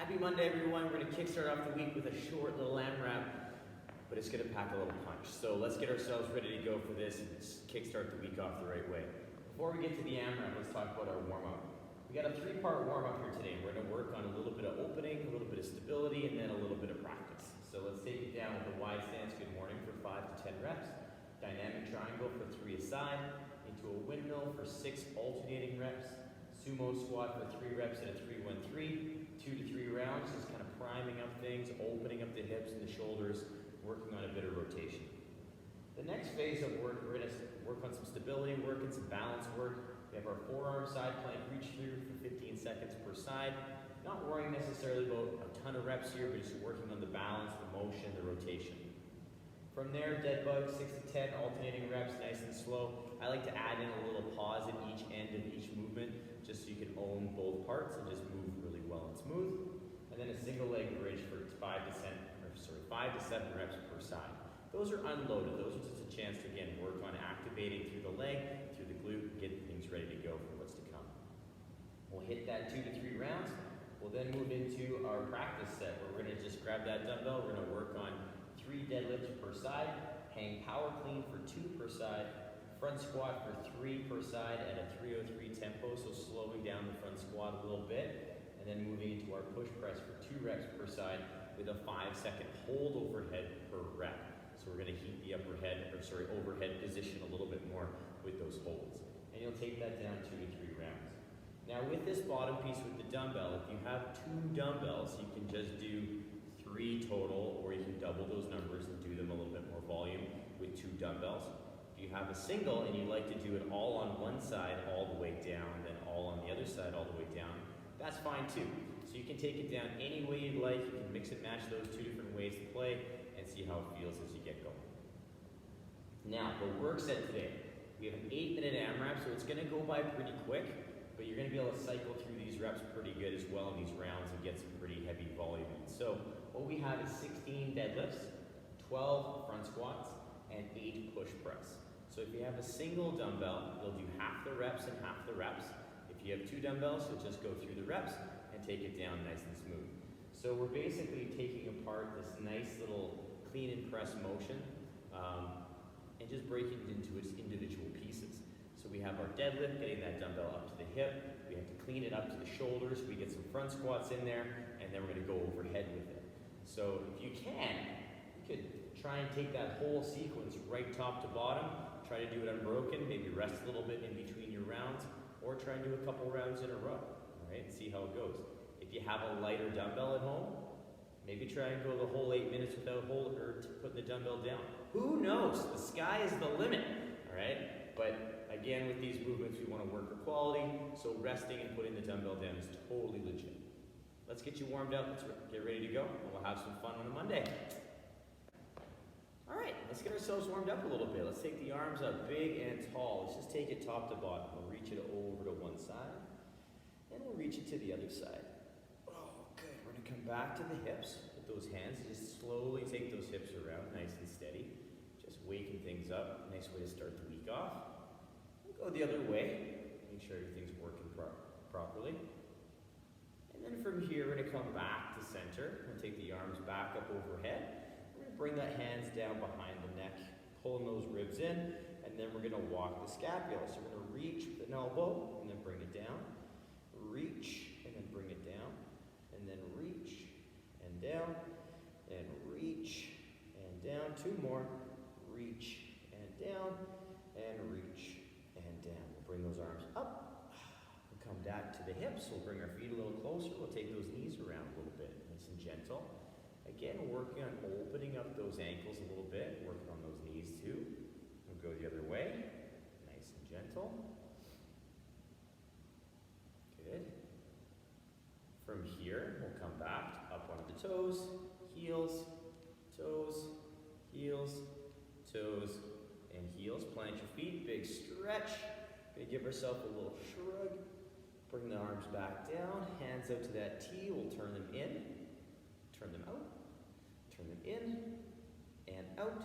Happy Monday, everyone. We're going to kickstart off the week with a short little AMRAP, but it's going to pack a little punch. So let's get ourselves ready to go for this and kickstart the week off the right way. Before we get to the AMRAP, let's talk about our warm-up. We got a three-part warm-up here today. We're going to work on a little bit of opening, a little bit of stability, and then a little bit of practice. So let's take it down with the wide stance, good morning, for 5 to 10 reps. Dynamic triangle for 3 aside, into a windmill for 6 alternating reps. Sumo squat for 3 reps at a 3-1-3. 2 to 3 rounds, just kind of priming up things, opening up the hips and the shoulders, working on a bit of rotation. The next phase of work, we're going to work on some stability work and some balance work. We have our forearm side plank reach through for 15 seconds per side. Not worrying necessarily about a ton of reps here, but just working on the balance, the motion, the rotation. From there, Deadbug, 6 to 10 alternating reps, nice and slow. I like to add in a little pause at each end of each movement, just so you can own both parts and just move really well and smooth. And then a single leg bridge for 5 to 7 reps per side. Those are unloaded. Those are just a chance to, again, work on activating through the leg, through the glute, and get things ready to go for what's to come. We'll hit that 2 to 3 rounds. We'll then move into our practice set, where we're going to just grab that dumbbell. We're going to work on 3 deadlifts per side, hang power clean for 2 per side, front squat for 3 per side at a 303 tempo, so slowing down the front squat a little bit, and then moving into our push press for 2 reps per side with a 5-second hold overhead per rep. So we're going to heat the overhead position a little bit more with those holds. And you'll take that down 2 to 3 rounds. Now with this bottom piece with the dumbbell, if you have 2 dumbbells, you can just do 3 total, or you can double those numbers and do them a little bit more volume with 2 dumbbells. If you have a single and you like to do it all on one side all the way down, then all on the other side all the way down, that's fine too. So you can take it down any way you'd like. You can mix and match those 2 different ways to play and see how it feels as you get going. Now, the work set today. We have an 8-minute AMRAP, so it's going to go by pretty quick, but you're going to be able to cycle through these reps pretty good as well in these rounds and get some pretty heavy volume in. So what we have is 16 deadlifts, 12 front squats, and 8 push press. So if you have a single dumbbell, you'll do half the reps and half the reps. If you have 2 dumbbells, you'll just go through the reps and take it down nice and smooth. So we're basically taking apart this nice little clean and press motion and just breaking it into its individual pieces. So we have our deadlift, getting that dumbbell up to the hip. We have to clean it up to the shoulders. We get some front squats in there, and then we're going to go overhead with it. So if you can, you could try and take that whole sequence right top to bottom. Try to do it unbroken, maybe rest a little bit in between your rounds, or try and do a couple rounds in a row, all right, and see how it goes. If you have a lighter dumbbell at home, maybe try and go the whole 8 minutes without putting the dumbbell down. Who knows? The sky is the limit, all right? But again, with these movements, we want to work for quality, so resting and putting the dumbbell down is totally legit. Let's get you warmed up. Let's get ready to go, and we'll have some fun on a Monday. All right, let's get ourselves warmed up a little bit. Let's take the arms up big and tall. Let's just take it top to bottom. We'll reach it over to one side, and we'll reach it to the other side. Oh, good. We're going to come back to the hips with those hands. Just slowly take those hips around, nice and steady. Just waking things up. Nice way to start the week off. We'll go the other way. Make sure everything's working properly. And then from here, we're going to come back to center. We'll take the arms back up overhead. We're going to bring the hands down behind the neck, pulling those ribs in, and then we're going to walk the scapula. So we're going to reach with an elbow, and then bring it down. Reach, and then bring it down. And then reach, and down, and reach, and down. 2 more. Reach, and down, and reach, and down. We'll bring those arms up. We'll come back to the hips. We'll bring our feet a little closer. We'll take those knees around a little bit, nice and gentle. Again, working on opening up those ankles a little bit, working on those knees too. We'll go the other way, nice and gentle. Good. From here, we'll come back, up onto the toes, heels, toes, heels, toes, and heels. Plant your feet, big stretch. Gonna give ourselves a little shrug. Bring the arms back down, hands out to that T. We'll turn them in, turn them out, turn them in, and out,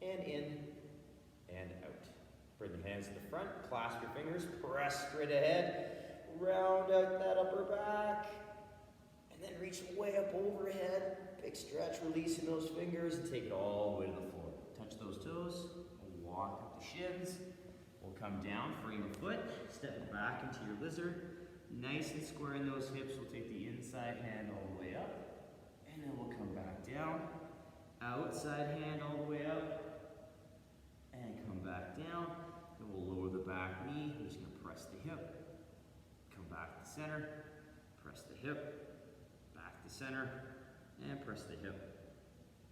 and in, and out. Bring the hands to the front, clasp your fingers, press straight ahead, round out that upper back, and then reach way up overhead. Big stretch, releasing those fingers, and take it all the way to the floor. Touch those toes, walk up the shins. We'll come down, frame the foot, step back into your lizard. Nice and square in those hips. We'll take the inside hand all the way up, and then we'll come back down. Outside hand all the way up, and come back down. Then we'll lower the back knee. We're just gonna press the hip. Come back to center, press the hip, back to center, and press the hip,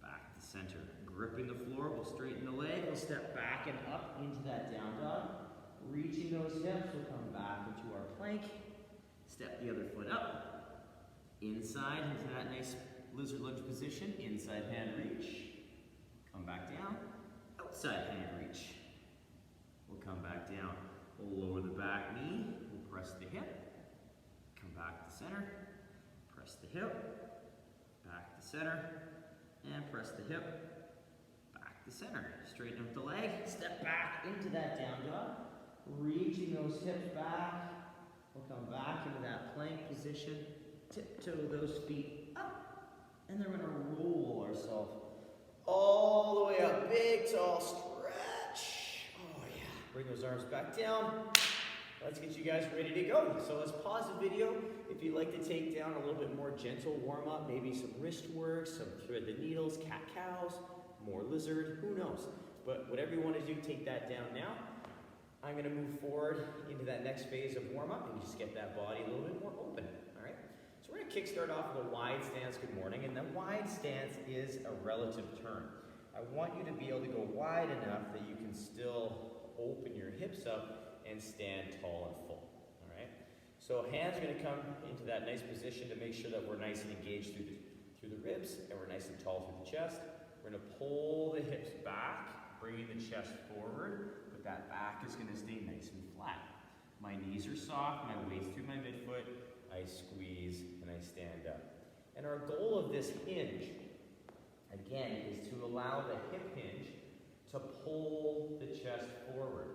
back to center. Gripping the floor, we'll straighten the leg. We'll step back and up into that down dog. Reaching those hips, we'll come back into our plank. Step the other foot up. Inside into that nice lizard lunge position. Inside hand reach. Come back down. Outside hand reach. We'll come back down. We'll lower the back knee. We'll press the hip. Come back to center. Press the hip. Back to center. And press the hip. Back to center. Straighten up the leg. Step back into that down dog. Reaching those hips back. We'll come back into that plank position. Tiptoe those feet up. And then we're going to roll ourselves all the way up. Big, tall stretch. Oh, yeah. Bring those arms back down. Let's get you guys ready to go. So let's pause the video. If you'd like to take down a little bit more gentle warm-up, maybe some wrist work, some thread the needles, cat-cows, more lizard, who knows. But whatever you want to do, take that down now. I'm going to move forward into that next phase of warm-up and just get that body a little bit more open. All right? So we're going to kickstart off with a wide stance. Good morning. And the wide stance is a relative turn. I want you to be able to go wide enough that you can still open your hips up and stand tall and full. All right? So hands are going to come into that nice position to make sure that we're nice and engaged through the ribs and we're nice and tall through the chest. We're going to pull the hips back, bringing the chest forward. That back is going to stay nice and flat. My knees are soft, my weight's through my midfoot, I squeeze and I stand up. And our goal of this hinge, again, is to allow the hip hinge to pull the chest forward.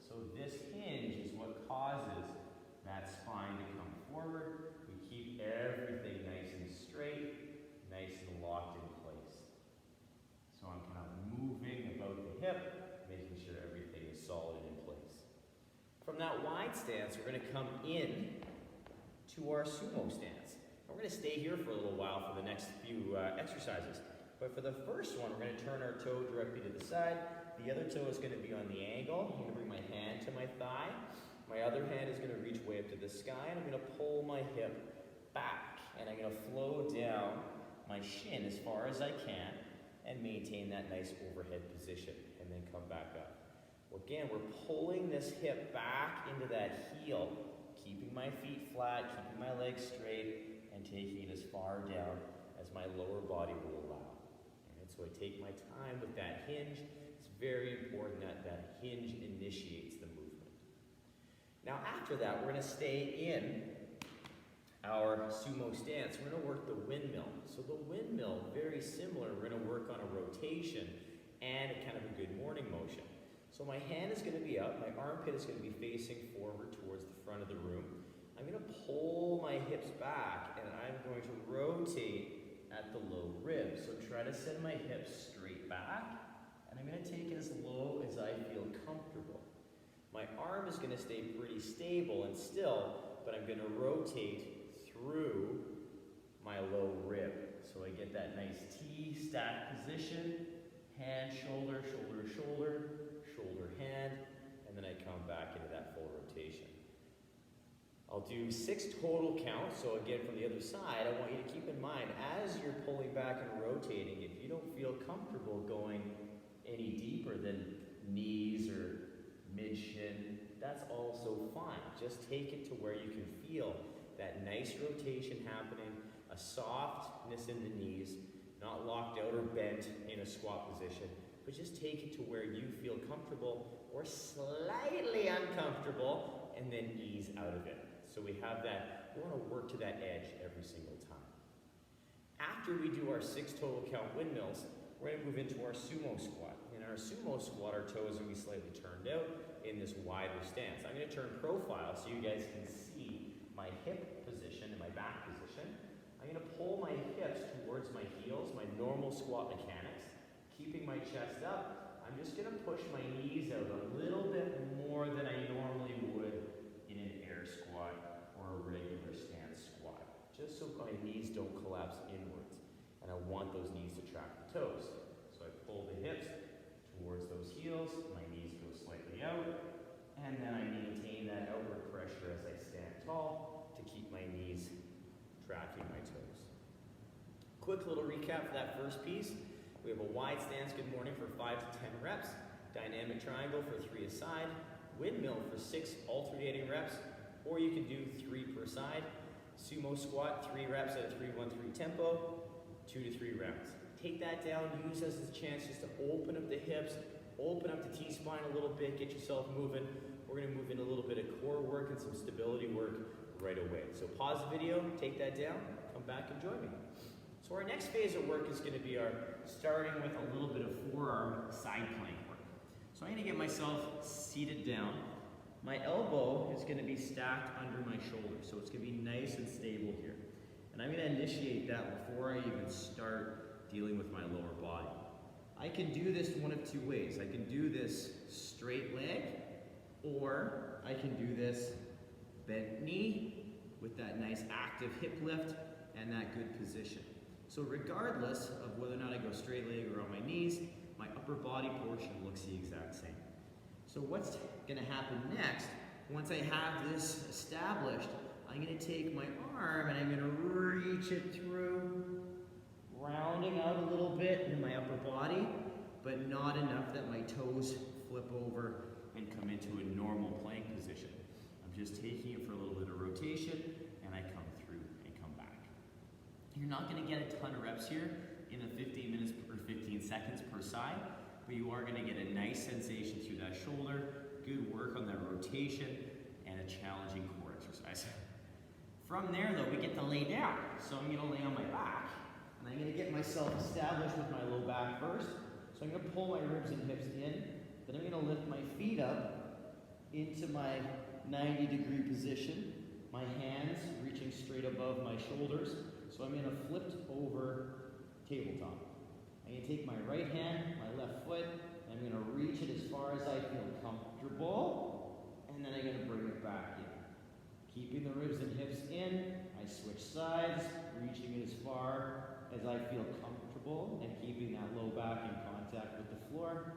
So this hinge is what causes that spine to come forward. We keep everything nice and straight, nice and locked in place. So I'm kind of moving about the hip, making sure everything is solid and in place. From that wide stance, we're going to come in to our sumo stance. And we're going to stay here for a little while for the next few exercises. But for the first one, we're going to turn our toe directly to the side. The other toe is going to be on the angle. I'm going to bring my hand to my thigh. My other hand is going to reach way up to the sky, and I'm going to pull my hip back. And I'm going to flow down my shin as far as I can and maintain that nice overhead position, and then come back up. Well, again, we're pulling this hip back into that heel, keeping my feet flat, keeping my legs straight, and taking it as far down as my lower body will allow. And so I take my time with that hinge. It's very important that that hinge initiates the movement. Now after that, we're going to stay in our sumo stance. We're going to work the windmill. So the windmill, very similar. We're going to work on a rotation and a kind of a good morning motion. So my hand is going to be up. My armpit is going to be facing forward towards the front of the room. I'm going to pull my hips back, and I'm going to rotate at the low rib. So try to send my hips straight back, and I'm going to take it as low as I feel comfortable. My arm is going to stay pretty stable and still, but I'm going to rotate through my low rib. So I get that nice T stack position, hand, shoulder, shoulder, shoulder, shoulder, hand, and then I come back into that full rotation. I'll do 6 total counts. So again, from the other side, I want you to keep in mind, as you're pulling back and rotating, if you don't feel comfortable going any deeper than knees or mid-shin, that's also fine. Just take it to where you can feel that nice rotation happening, a softness in the knees, not locked out or bent in a squat position, but just take it to where you feel comfortable or slightly uncomfortable, and then ease out of it. So we have that, we want to work to that edge every single time. After we do our 6 total count windmills, we're going to move into our sumo squat. In our sumo squat, our toes are going to be slightly turned out in this wider stance. I'm going to turn profile so you guys can see my hip position and my back position. I'm going to towards my heels, my normal squat mechanics, keeping my chest up. I'm just gonna push my knees out a little bit more than I normally would in an air squat or a regular stance squat, just so my knees don't collapse inwards. And I want those knees to track the toes. So I pull the hips towards those heels, my knees go slightly out, and then I maintain that outward pressure as I stand tall to keep my knees tracking my toes. Quick little recap for that first piece. We have a wide stance, good morning, for 5 to 10 reps. Dynamic triangle for 3 a side. Windmill for 6 alternating reps, or you can do 3 per side. Sumo squat, 3 reps at a 3-1-3 tempo, 2 to 3 rounds. Take that down, use this as a chance just to open up the hips, open up the T-spine a little bit, get yourself moving. We're gonna move in a little bit of core work and some stability work right away. So pause the video, take that down, come back and join me. So our next phase of work is gonna be starting with a little bit of forearm side plank work. So I'm gonna get myself seated down. My elbow is gonna be stacked under my shoulder, so it's gonna be nice and stable here. And I'm gonna initiate that before I even start dealing with my lower body. I can do this one of 2 ways. I can do this straight leg, or I can do this bent knee with that nice active hip lift and that good position. So regardless of whether or not I go straight leg or on my knees, my upper body portion looks the exact same. So what's gonna happen next, once I have this established, I'm gonna take my arm and I'm gonna reach it through, rounding out a little bit in my upper body, but not enough that my toes flip over and come into a normal plank position. I'm just taking it for a little bit of rotation, and I come through and come back. You're not gonna get a ton of reps here in the 15 minutes or 15 seconds per side, but you are gonna get a nice sensation through that shoulder, good work on that rotation, and a challenging core exercise. From there though, we get to lay down. So I'm gonna lay on my back, and I'm gonna get myself established with my low back first. So I'm gonna pull my ribs and hips in, then I'm gonna lift my feet up into my 90-degree position, my hands reaching straight above my shoulders. So I'm gonna flip over tabletop. I'm gonna take my right hand, my left foot, and I'm gonna reach it as far as I feel comfortable, and then I'm gonna bring it back in. Keeping the ribs and hips in, I switch sides, reaching it as far as I feel comfortable, and keeping that low back in contact with the floor,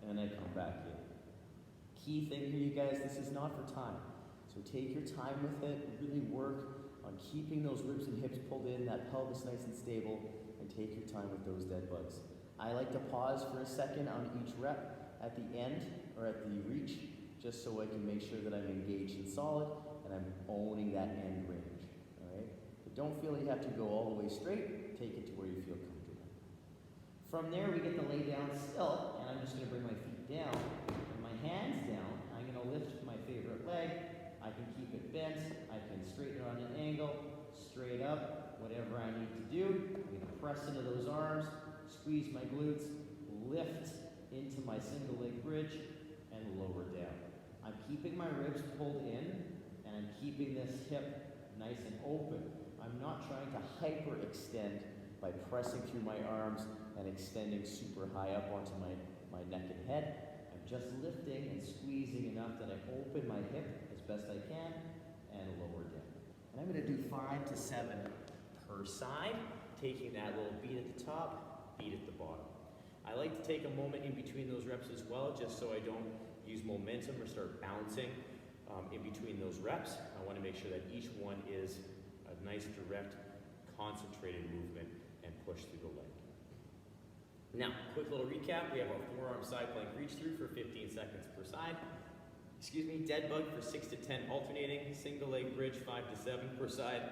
and then I come back in. Key thing here, you guys, this is not for time. So take your time with it, really work on keeping those ribs and hips pulled in, that pelvis nice and stable, and take your time with those dead bugs. I like to pause for a second on each rep at the end, or at the reach, just so I can make sure that I'm engaged and solid, and I'm owning that end range, all right? But don't feel you have to go all the way straight, take it to where you feel comfortable. From there, we get to lay down still, and I'm just gonna bring my feet down, and my hands down. I'm gonna lift my favorite leg. I can keep it bent, I can straighten it on an angle, straight up, whatever I need to do. I'm gonna press into those arms, squeeze my glutes, lift into my single leg bridge, and lower down. I'm keeping my ribs pulled in, and I'm keeping this hip nice and open. I'm not trying to hyperextend by pressing through my arms and extending super high up onto my neck and head. I'm just lifting and squeezing enough that I open my hip as best I can and lower down. And I'm gonna do 5 to 7 per side, taking that little beat at the top, beat at the bottom. I like to take a moment in between those reps as well, just so I don't use momentum or start bouncing in between those reps. I wanna make sure that each one is a nice, direct, concentrated movement and push through the leg. Now, quick little recap. We have our forearm side plank reach through for 15 seconds per side. Deadbug for 6 to 10 alternating, single leg bridge 5 to 7 per side,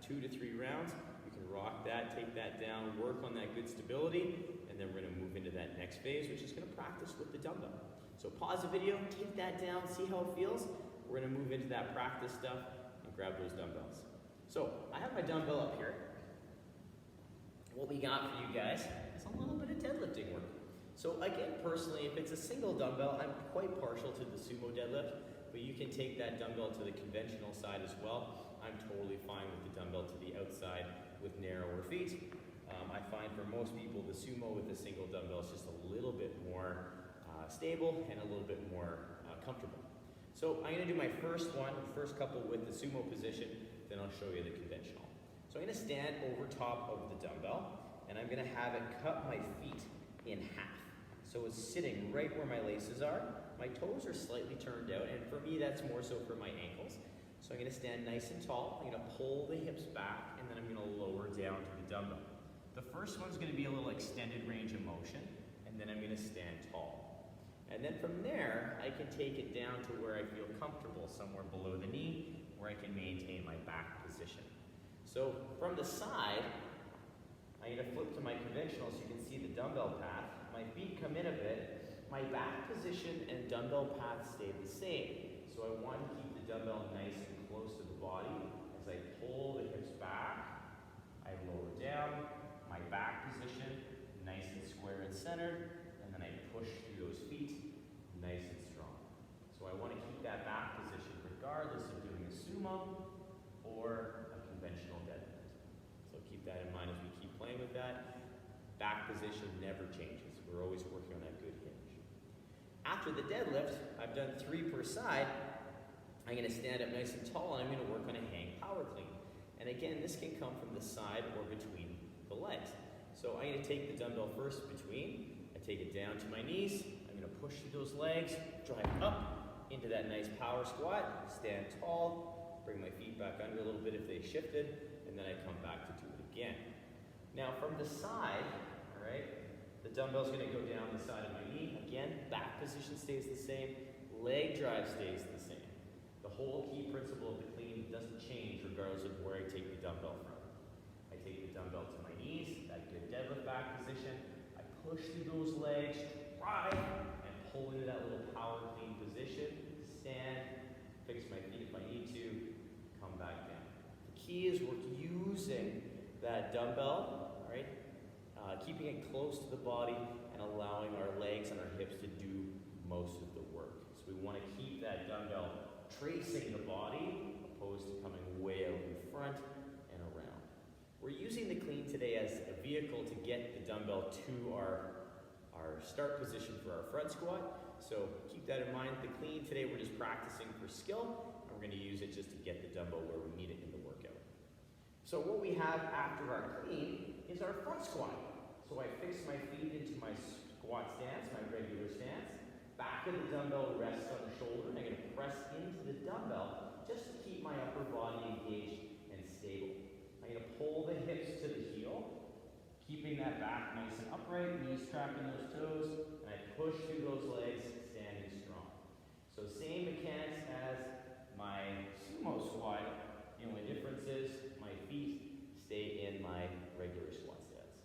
2 to 3 rounds. You can rock that, take that down, work on that good stability, and then we're gonna move into that next phase, which is gonna practice with the dumbbell. So pause the video, take that down, see how it feels. We're gonna move into that practice stuff and grab those dumbbells. So I have my dumbbell up here. What we got for you guys is a little bit of deadlifting work. So again, personally, if it's a single dumbbell, I'm quite partial to the sumo deadlift, but you can take that dumbbell to the conventional side as well. I'm totally fine with the dumbbell to the outside with narrower feet. I find for most people the Sumo with the single dumbbell is just a little bit more stable and a little bit more comfortable. So I'm going to do my first couple with the Sumo position, then I'll show you the conventional. So I'm going to stand over top of the dumbbell, and I'm going to have it cut my feet in half. So it's sitting right where my laces are. My toes are slightly turned out, and for me that's more so for my ankles. So I'm going to stand nice and tall. I'm going to pull the hips back, and then I'm going to lower down to the dumbbell. The first one's going to be a little extended range of motion, and then I'm going to stand tall. And then from there, I can take it down to where I feel comfortable, somewhere below the knee, where I can maintain my back position. So from the side, I'm going to flip to my conventional so you can see the dumbbell path. My feet come in a bit. My back position and dumbbell path stay the same. So I want to keep the dumbbell nice and close to the body. As I pull the hips back, I lower down. My back position, nice and square and centered. And then I push through those feet, nice and strong. So I want to keep that back position regardless of doing a sumo or a conventional deadlift. So keep that in mind as we keep playing with that. Back position never changes. We're always working on that good hinge. After the deadlift, I've done 3 per side. I'm going to stand up nice and tall, and I'm going to work on a hang power clean. And again, this can come from the side or between the legs. So I'm going to take the dumbbell first between. I take it down to my knees. I'm going to push through those legs, drive up into that nice power squat, stand tall, bring my feet back under a little bit if they shifted, and then I come back to do it again. Now from the side, all right, the dumbbell's going to go down the side of my knee. Again, back position stays the same, leg drive stays the same. The whole key principle of the clean doesn't change regardless of where I take the dumbbell from. I take the dumbbell to my knees, that good deadlift back position. I push through those legs, drive, and pull into that little power clean position. Stand, fix my feet if I need to, come back down. The key is we're using that dumbbell, all right, keeping it close to the body and allowing our legs and our hips to do most of the work. So we want to keep that dumbbell tracing the body opposed to coming way out in front and around. We're using the clean today as a vehicle to get the dumbbell to our start position for our front squat. So keep that in mind. The clean today we're just practicing for skill, and we're going to use it just to get the dumbbell where we need it in the workout. So what we have after our clean is our front squat. So I fix my feet into my squat stance, my regular stance. Back of the dumbbell rests on the shoulder, and I'm going to press into the dumbbell just to keep my upper body engaged and stable. I'm going to pull the hips to the heel, keeping that back nice and upright, knees tracking those toes, and I push through those legs, standing strong. So same mechanics as my sumo squat. The only difference is my feet stay in my regular squat stance.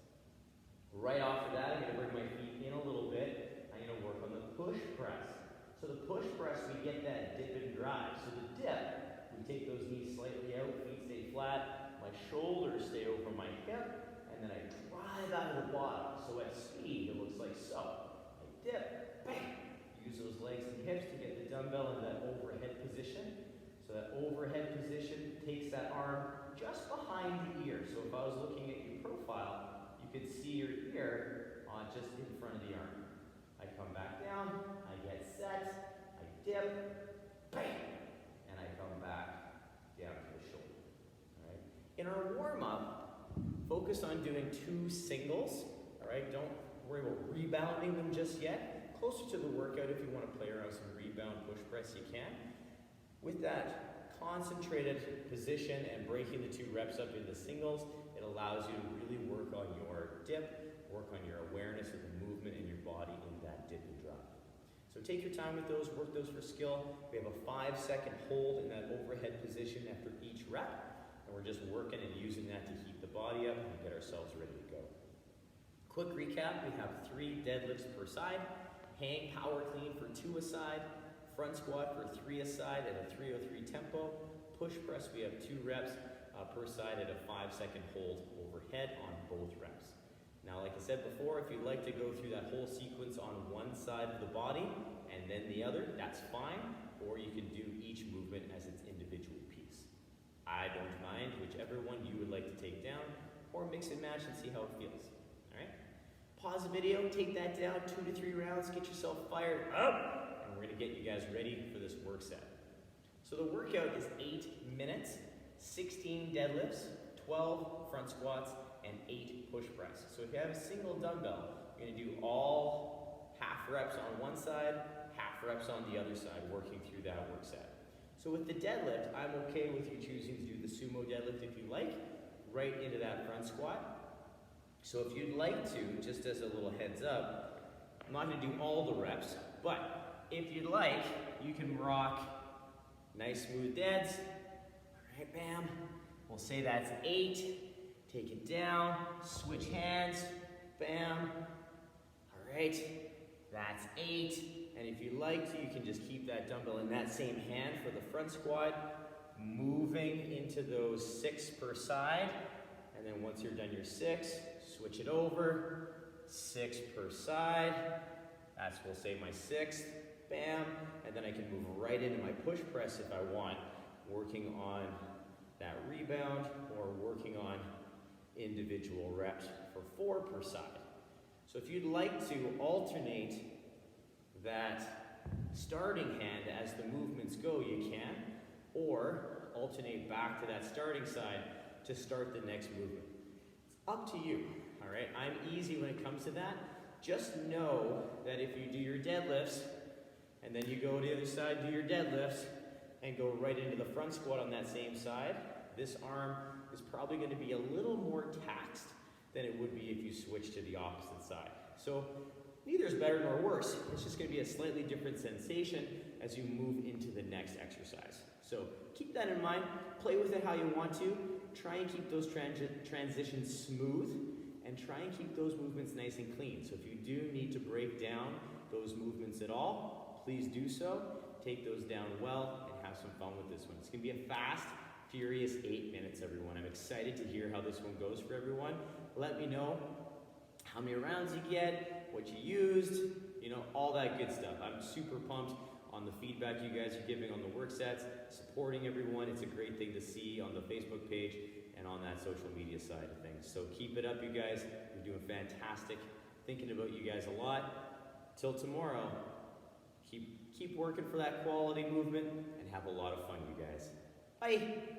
Right off of that, I'm going to bring my feet in a little bit. I'm going to work on the push press. So the push press, we get that dip and drive. So the dip, we take those knees slightly out, feet stay flat, my shoulders stay over my hip, and then I drive out of the bottom. So at speed, it looks like so. I dip, bang, use those legs and hips to get the dumbbell in that overhead position. So that overhead position takes that arm just behind the ear. So if I was looking at your profile, you could see your ear just in front of the arm. I come back down, I get set, I dip, bang, and I come back down to the shoulder. All right. In our warm-up, focus on doing 2 singles. All right. Don't worry about rebounding them just yet. Closer to the workout, if you want to play around some rebound push press, you can. With that concentrated position and breaking the 2 reps up into singles, it allows you to really work on your dip, work on your awareness of the movement in your body in that dip and drop. So take your time with those, work those for skill. We have a 5-second hold in that overhead position after each rep, and we're just working and using that to heat the body up and get ourselves ready to go. Quick recap, we have 3 deadlifts per side, hang power clean for 2 a side, front squat for 3 a side at a 303 tempo, push press we have 2 reps per side at a 5-second hold overhead on both reps. Now, like I said before, if you'd like to go through that whole sequence on one side of the body and then the other, that's fine, or you can do each movement as its individual piece. I don't mind whichever one you would like to take down, or mix and match and see how it feels. All right? Pause the video, take that down, 2 to 3 rounds, get yourself fired up, and we're gonna get you guys ready for this work set. So the workout is 8 minutes, 16 deadlifts, 12 front squats, and 8 push press. So if you have a single dumbbell, you're gonna do all half reps on one side, half reps on the other side, working through that work set. So with the deadlift, I'm okay with you choosing to do the sumo deadlift if you like, right into that front squat. So if you'd like to, just as a little heads up, I'm not gonna do all the reps, but if you'd like, you can rock nice smooth deads. All right, bam. We'll say that's 8. Take it down, switch hands, bam. All right, that's 8. And if you like to, you can just keep that dumbbell in that same hand for the front squat, moving into those 6 per side. And then once you're done your 6, switch it over, 6 per side. That's, we'll say, my 6th, bam. And then I can move right into my push press if I want, working on that rebound or working on individual reps for 4 per side. So if you'd like to alternate that starting hand as the movements go, you can, or alternate back to that starting side to start the next movement. It's up to you, all right? I'm easy when it comes to that. Just know that if you do your deadlifts, and then you go to the other side, do your deadlifts, and go right into the front squat on that same side, this arm is probably going to be a little more taxed than it would be if you switch to the opposite side. So neither is better nor worse. It's just going to be a slightly different sensation as you move into the next exercise. So keep that in mind. Play with it how you want to. Try and keep those transitions smooth, and try and keep those movements nice and clean. So if you do need to break down those movements at all, please do so. Take those down well and have some fun with this one. It's going to be a fast, furious 8 minutes, everyone. I'm excited to hear how this one goes for everyone. Let me know how many rounds you get, what you used, you know, all that good stuff. I'm super pumped on the feedback you guys are giving on the work sets, supporting everyone. It's a great thing to see on the Facebook page and on that social media side of things. So keep it up, you guys. You're doing fantastic. Thinking about you guys a lot. Till tomorrow, keep working for that quality movement and have a lot of fun, you guys. Bye.